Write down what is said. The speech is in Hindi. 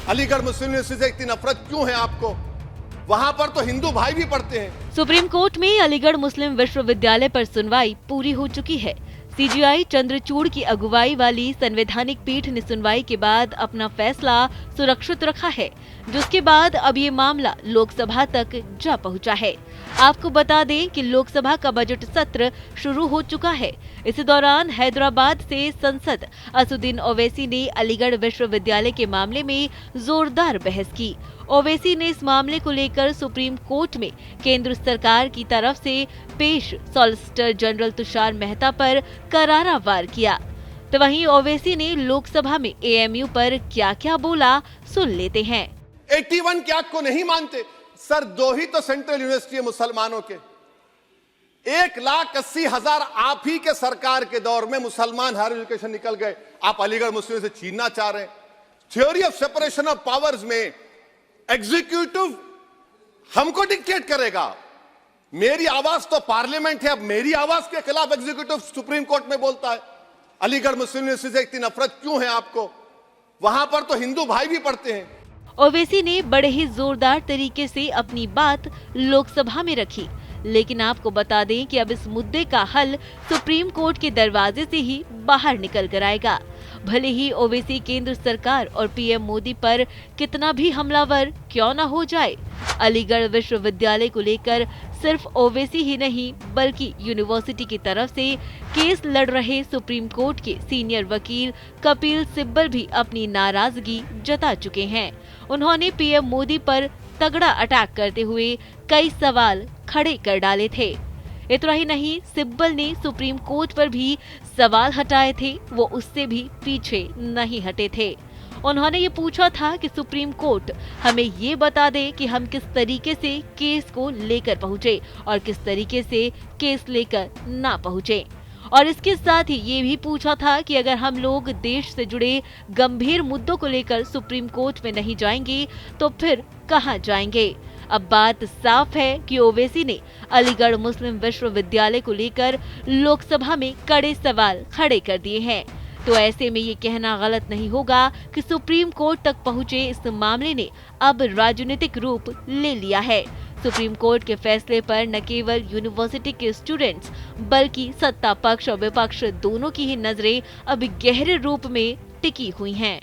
अलीगढ़ मुस्लिम यूनिवर्सिटी से इतनी नफरत क्यों है आपको? वहां पर तो हिंदू भाई भी पढ़ते हैं। सुप्रीम कोर्ट में अलीगढ़ मुस्लिम विश्वविद्यालय पर सुनवाई पूरी हो चुकी है। सीजीआई चंद्रचूड़ की अगुवाई वाली संवैधानिक पीठ ने सुनवाई के बाद अपना फैसला सुरक्षित रखा है, जिसके बाद अब ये मामला लोकसभा तक जा पहुंचा है। आपको बता दें कि लोकसभा का बजट सत्र शुरू हो चुका है। इसी दौरान हैदराबाद से सांसद असुद्दीन ओवैसी ने अलीगढ़ विश्वविद्यालय के मामले में जोरदार बहस की। ओवैसी ने इस मामले को लेकर सुप्रीम कोर्ट में केंद्र सरकार की तरफ से पेश सॉलिसिटर जनरल तुषार मेहता पर करारा वार किया। तो वहीं ओवैसी ने लोकसभा में एएमयू पर क्या-क्या बोला, सुन लेते हैं। 81 के एक्ट को नहीं मानते सर। 2 ही तो सेंट्रल यूनिवर्सिटी है मुसलमानों के। 1,80,000 आप ही के सरकार के दौर में मुसलमान हायर एजुकेशन निकल गए। आप अलीगढ़ मुस्लिम से छीनना चाह रहे हैं। Theory of separation of powers में एग्जीक्यूटिव हमको डिक्टेट करेगा। मेरी आवाज तो पार्लियामेंट है, अब मेरी आवाज के खिलाफ एग्जीक्यूटिव सुप्रीम कोर्ट में बोलता है। अलीगढ़ मुस्लिम यूनिवर्सिटी से इतनी नफरत क्यों है आपको? वहां पर तो हिंदू भाई भी पढ़ते हैं। ओवैसी ने बड़े ही जोरदार तरीके से अपनी बात लोकसभा में रखी, लेकिन आपको बता दें कि अब इस मुद्दे का हल सुप्रीम कोर्ट के दरवाजे से ही बाहर निकल कर आएगा। भले ही ओवैसी केंद्र सरकार और पीएम मोदी पर कितना भी हमलावर क्यों न हो जाए, अलीगढ़ विश्वविद्यालय को लेकर सिर्फ ओवैसी ही नहीं बल्कि यूनिवर्सिटी की तरफ से केस लड़ रहे सुप्रीम कोर्ट के सीनियर वकील कपिल सिब्बल भी अपनी नाराजगी जता चुके हैं। उन्होंने पीएम मोदी पर तगड़ा अटैक करते हुए कई सवाल खड़े कर डाले थे। इतना ही नहीं, सिब्बल ने सुप्रीम कोर्ट पर भी सवाल हटाए थे, वो उससे भी पीछे नहीं हटे थे। उन्होंने ये पूछा था कि सुप्रीम कोर्ट हमें ये बता दे कि हम किस तरीके से केस को लेकर पहुंचे और किस तरीके से केस लेकर ना पहुंचे। और इसके साथ ही ये भी पूछा था कि अगर हम लोग देश से जुड़े गंभीर मुद्दों को लेकर सुप्रीम कोर्ट में नहीं जाएंगे तो फिर कहां जाएंगे। अब बात साफ है कि ओवैसी ने अलीगढ़ मुस्लिम विश्वविद्यालय को लेकर लोकसभा में कड़े सवाल खड़े कर दिए हैं। तो ऐसे में ये कहना गलत नहीं होगा कि सुप्रीम कोर्ट तक पहुंचे इस मामले ने अब राजनीतिक रूप ले लिया है। सुप्रीम कोर्ट के फैसले पर न केवल यूनिवर्सिटी के स्टूडेंट्स बल्कि सत्ता पक्ष और विपक्ष दोनों की ही नजरें अब गहरे रूप में टिकी हुई हैं।